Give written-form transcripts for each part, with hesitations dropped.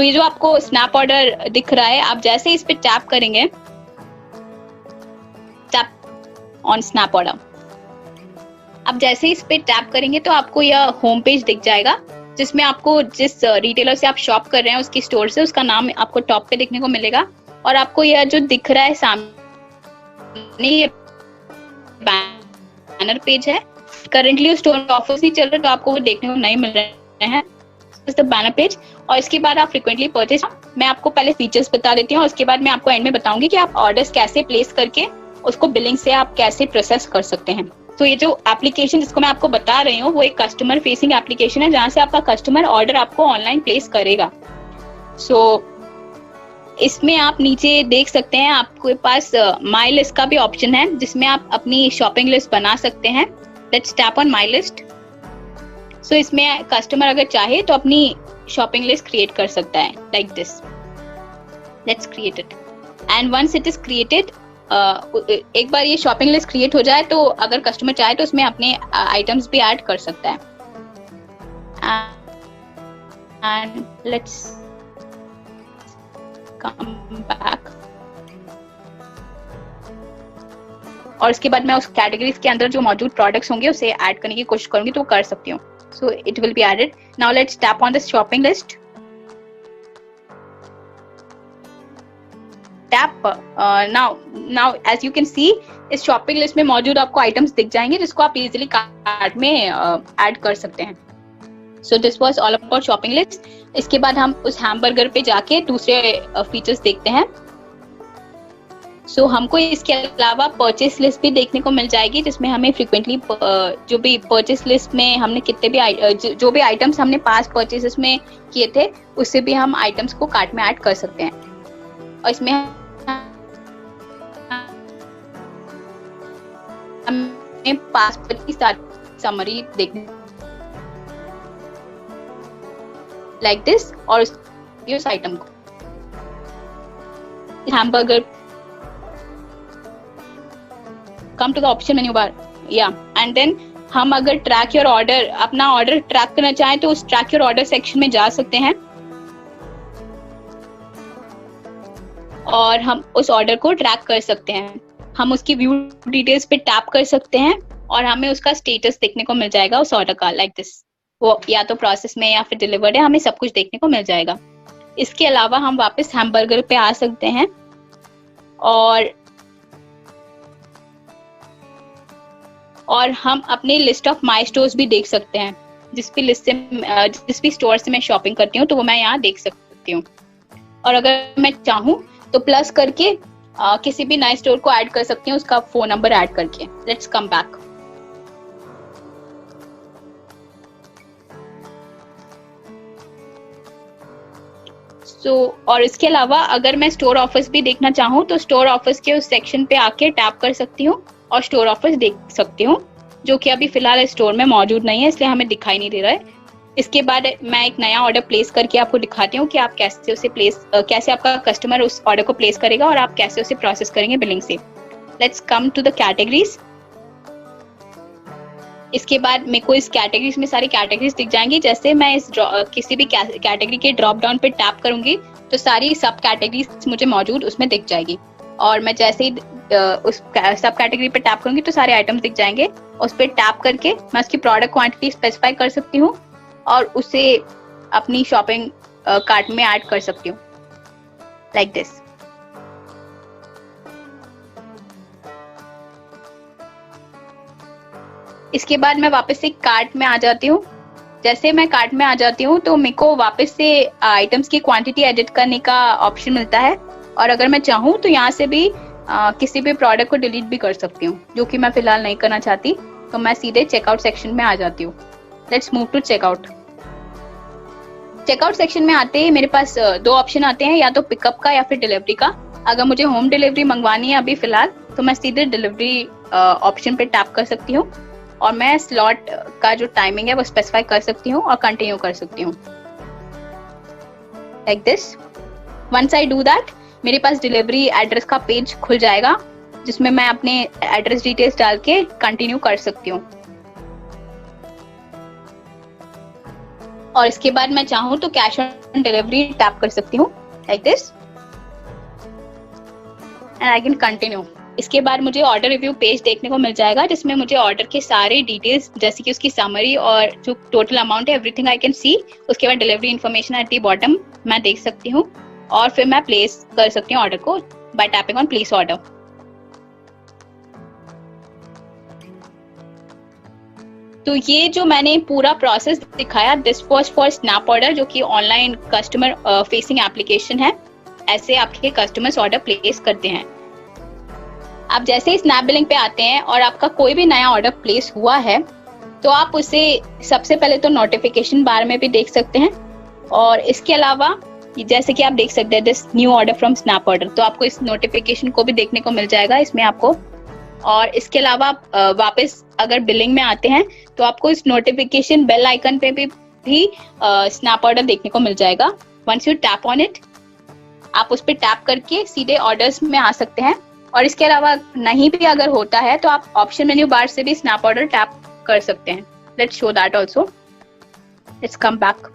तो ये जो आपको स्नैप ऑर्डर दिख रहा है, आप जैसे इस पे टैप करेंगे, टैप ऑन स्नैप ऑर्डर, आप जैसे इस पे टैप करेंगे तो आपको यह होम पेज दिख जाएगा, जिसमें आपको जिस रिटेलर से आप शॉप कर रहे हैं उसकी स्टोर से उसका नाम आपको टॉप पे देखने को मिलेगा। और आपको यह जो दिख रहा है सामने, ये बैनर पेज है। करंटली स्टोर में ऑफर्स नहीं चल रहे तो आपको वो देखने को नहीं मिल रहे हैं, बैनर पेज। और इसके बाद आप फ्रीक्वेंटली परचेज, मैं आपको पहले फीचर्स बता देती हूँ, उसके बाद मैं आपको एंड में बताऊंगी कि आप ऑर्डर्स कैसे प्लेस करके उसको बिलिंग से आप कैसे प्रोसेस कर सकते हैं। तो ये जो एप्लीकेशन जिसको मैं आपको बता रही हूँ वो एक कस्टमर फेसिंग एप्लीकेशन है, जहाँ से आपका कस्टमर ऑर्डर आपको ऑनलाइन प्लेस करेगा। इसमें आप नीचे देख सकते हैं, आपके पास माई लिस्ट का भी ऑप्शन है, जिसमें आप अपनी शॉपिंग लिस्ट बना सकते हैं। Let's tap on my list. इसमें कस्टमर अगर चाहे तो अपनी शॉपिंग लिस्ट क्रिएट कर सकता है, like this. Let's create it, and once it is created, एक बार ये शॉपिंग लिस्ट क्रिएट हो जाए तो अगर कस्टमर चाहे तो उसमें अपने आइटम्स भी ऐड कर सकता है। एंड लेट्स कम बैक, और इसके बाद मैं उस कैटेगरीज के अंदर जो मौजूद प्रोडक्ट्स होंगे उसे ऐड करने की कोशिश करूंगी तो कर सकती हूँ। So it will be added. Now let's tap on the shopping list. Tap now as you can see, इस शॉपिंग लिस्ट में मौजूद आपको आइटम्स दिख जाएंगे जिसको आप इजीली कार्ट में ऐड कर सकते हैं। So this was all about shopping list. इसके बाद हम उस हैमबर्गर पे जाके दूसरे फीचर्स देखते हैं। हमको इसके अलावा परचेस लिस्ट भी देखने को मिल जाएगी, जिसमें हमें फ्रीक्वेंटली जो भी परचेस लिस्ट में हमने कितने भी जो भी आइटम्स हमने पास परचेसेस में किए थे उससे भी हम आइटम्स को कार्ट में ऐड कर सकते हैं। और इसमें हमें पास की सारी समरी देखने लाइक दिस, और उस आइटम को hamburger, come to the option menu bar, and then हम अगर ट्रैक योर ऑर्डर, अपना ऑर्डर ट्रैक करना चाहें तो उस ट्रैक योर ऑर्डर सेक्शन में जा सकते हैं और हम उस ऑर्डर को ट्रैक कर सकते हैं। हम उसकी व्यू डिटेल्स पे टैप कर सकते हैं और हमें उसका स्टेटस देखने को मिल जाएगा उस ऑर्डर का, लाइक दिस। वो या तो प्रोसेस में या फिर डिलीवर्ड है, हमें सब कुछ देखने को मिल जाएगा। इसके अलावा हम वापस हैमबर्गर पे आ सकते हैं और हम अपने लिस्ट ऑफ माई स्टोर्स भी देख सकते हैं। जिस भी स्टोर से मैं शॉपिंग करती हूँ तो वो मैं यहाँ देख सकती हूँ। और अगर मैं चाहूँ तो प्लस करके किसी भी नए स्टोर को ऐड कर सकती हूँ, उसका फोन नंबर ऐड करके। Let's come back. और इसके अलावा अगर मैं स्टोर ऑफर्स भी देखना चाहूँ तो स्टोर ऑफर्स के उस सेक्शन पे आके टैप कर सकती हूँ और स्टोर ऑफर्स देख सकती हूँ, जो कि अभी फिलहाल स्टोर में मौजूद नहीं है, इसलिए हमें दिखाई नहीं दे रहा है। इसके बाद मैं एक नया ऑर्डर प्लेस करके आपको दिखाती हूँ कि आप कैसे आपका कस्टमर उस ऑर्डर को प्लेस करेगा और आप कैसे उसे प्रोसेस करेंगे बिलिंग से। Let's come to the categories. इसके बाद मेरे को इस कैटेगरीज में सारी कैटेगरीज दिख जाएंगी। जैसे मैं इस किसी भी कैटेगरी के ड्रॉप डाउन पे टैप करूंगी तो सारी सब कैटेगरीज मुझे मौजूद उसमें दिख जाएगी, और मैं जैसे ही उस सब कैटेगरी पे टैप करूंगी तो सारे आइटम्स दिख जाएंगे। उस पर टैप करके मैं उसकी प्रोडक्ट क्वांटिटी स्पेसिफाई कर सकती हूँ और उसे अपनी शॉपिंग कार्ट में ऐड कर सकती हूँ, लाइक दिस। इसके बाद मैं वापस से कार्ट में आ जाती हूँ। जैसे मैं कार्ट में आ जाती हूँ तो मेरे को वापस से आइटम्स की क्वांटिटी एडिट करने का ऑप्शन मिलता है, और अगर मैं चाहूँ तो यहाँ से भी किसी भी प्रोडक्ट को डिलीट भी कर सकती हूँ, जो कि मैं फिलहाल नहीं करना चाहती। तो मैं सीधे चेकआउट सेक्शन में आ जाती हूँ। Let's move to checkout. Checkout section में आते ही मेरे पास दो ऑप्शन आते हैं, या तो पिकअप का या फिर डिलीवरी का। अगर मुझे होम डिलीवरी मंगवानी है अभी फिलहाल तो मैं सीधे डिलीवरी ऑप्शन पे टैप कर सकती हूँ और मैं स्लॉट का जो टाइमिंग है वो स्पेसिफाई कर सकती हूँ और कंटिन्यू कर सकती हूँ, like this. Once I do that, मेरे पास डिलीवरी एड्रेस का पेज खुल जाएगा, जिसमें मैं अपने एड्रेस डिटेल्स डाल के कंटिन्यू कर सकती हूँ। और इसके बाद मैं चाहूँ तो कैश ऑन डिलीवरी टैप कर सकती हूँ like this and I can continue. इसके बाद मुझे ऑर्डर रिव्यू पेज देखने को मिल जाएगा जिसमें मुझे ऑर्डर के सारे डिटेल्स जैसे कि उसकी समरी और जो टोटल अमाउंट है एवरीथिंग आई कैन सी। उसके बाद delivery information at the bottom मैं देख सकती हूँ और फिर मैं प्लेस कर सकती हूँ ऑर्डर को bye tapping on place order. तो ये जो मैंने पूरा प्रोसेस दिखाया this was for snap order जो कि ऑनलाइन कस्टमर फेसिंग एप्लीकेशन है। ऐसे आपके कस्टमर्स ऑर्डर प्लेस करते हैं। आप जैसे ही स्नैप बिलिंग पे आते हैं और आपका कोई भी नया ऑर्डर प्लेस हुआ है तो आप उसे सबसे पहले तो नोटिफिकेशन बार में भी देख सकते हैं और इसके अलावा जैसे कि आप देख सकते हैं this new order from snap order, तो आपको इस नोटिफिकेशन को भी देखने को मिल जाएगा इसमें आपको। और इसके अलावा आप वापस अगर बिलिंग में आते हैं तो आपको इस नोटिफिकेशन बेल आइकन पे भी स्नैप ऑर्डर देखने को मिल जाएगा। Once you tap on it आप उस पर टैप करके सीधे ऑर्डर्स में आ सकते हैं। और इसके अलावा नहीं भी अगर होता है तो आप ऑप्शन मेन्यू बार से भी स्नैप ऑर्डर टैप कर सकते हैं। Let's show that also. Let's come back.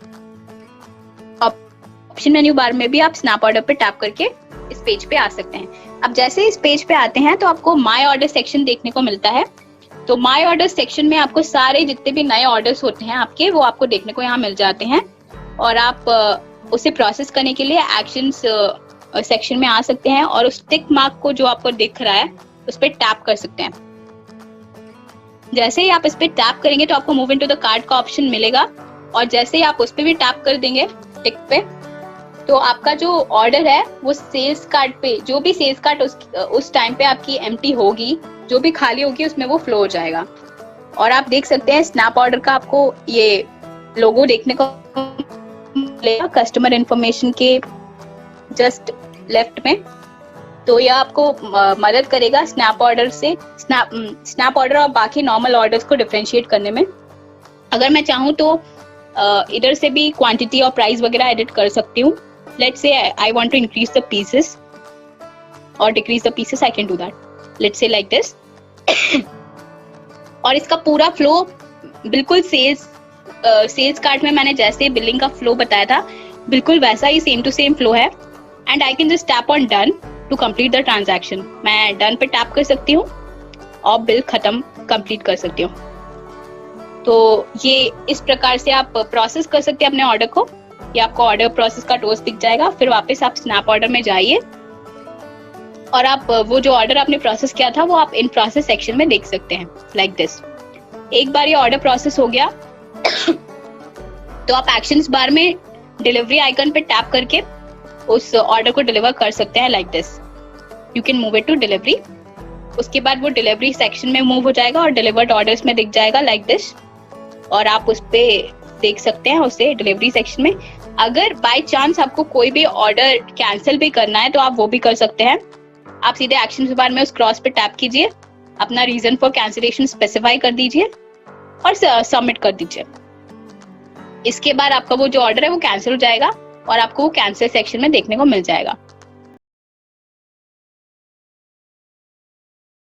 Option menu bar में भी आप स्नैप ऑर्डर पे टैप करके इस पेज पे आ सकते हैं। अब जैसे इस पेज पे आते हैं तो आपको माय ऑर्डर सेक्शन देखने को मिलता है। तो माय ऑर्डर सेक्शन में आपको सारे जितने भी नए ऑर्डर्स होते हैं आपके वो आपको देखने को यहाँ मिल जाते हैं और आप उसे प्रोसेस करने के लिए एक्शंस सेक्शन में आ सकते हैं और उस टिक मार्क को जो आपको दिख रहा है उस पर टैप कर सकते हैं। जैसे ही आप इस पे टैप करेंगे तो आपको मूव इनटू द कार्ट का ऑप्शन मिलेगा और जैसे ही आप उस पे भी टैप कर देंगे टिक पे तो आपका जो ऑर्डर है वो सेल्स कार्ट पे जो भी सेल्स कार्ट उस टाइम पे आपकी एम्प्टी होगी जो भी खाली होगी उसमें वो फ्लो हो जाएगा। और आप देख सकते हैं स्नैप ऑर्डर का आपको ये लोगो देखने को मिलेगा कस्टमर इंफॉर्मेशन के जस्ट लेफ्ट में। तो यह आपको मदद करेगा स्नैप ऑर्डर से स्नैप ऑर्डर और बाकी नॉर्मल ऑर्डर्स को डिफरेंशिएट करने में। अगर मैं चाहूँ तो इधर से भी क्वांटिटी और प्राइस वगैरह एडिट कर सकती हूँ। Let's say I want to increase the pieces और decrease the pieces, I can do that. Let's say like this. और इसका पूरा फ्लो बिल्कुल सेल्स कार्ट में मैंने जैसे बिलिंग का फ्लो बताया था बिल्कुल वैसा ही सेम टू सेम फ्लो है। And I can just tap on done to complete the transaction. मैं डन पे टैप कर सकती हूँ और बिल खत्म कंप्लीट कर सकती हूँ। तो ये इस प्रकार से आप प्रोसेस कर सकते हैं अपने ऑर्डर को। ये आपको ऑर्डर प्रोसेस का टोस्ट दिख जाएगा। फिर वापस आप स्नैप ऑर्डर में जाइए और आप वो जो ऑर्डर आपने प्रोसेस किया था वो आप इन प्रोसेस सेक्शन में देख सकते हैं लाइक दिस। एक बार ये ऑर्डर प्रोसेस हो गया तो आप एक्शंस बार में डिलीवरी आइकन पे टैप करके उस ऑर्डर को डिलीवर कर सकते हैं like this. You can move it to delivery. उसके बाद वो डिलीवरी सेक्शन में मूव हो जाएगा और डिलीवर्ड ऑर्डर्स में दिख जाएगा लाइक दिस और आप उस पे देख सकते हैं उसे डिलीवरी सेक्शन में। अगर बाय चांस आपको कोई भी ऑर्डर कैंसिल भी करना है तो आप वो भी कर सकते हैं। आप सीधे एक्शन बार में उस क्रॉस पे टैप कीजिए, अपना रीजन फॉर कैंसिलेशन स्पेसिफाई कर दीजिए और सबमिट कर दीजिए। इसके बाद आपका वो जो ऑर्डर है वो कैंसिल हो जाएगा और आपको वो कैंसिल सेक्शन में देखने को मिल जाएगा।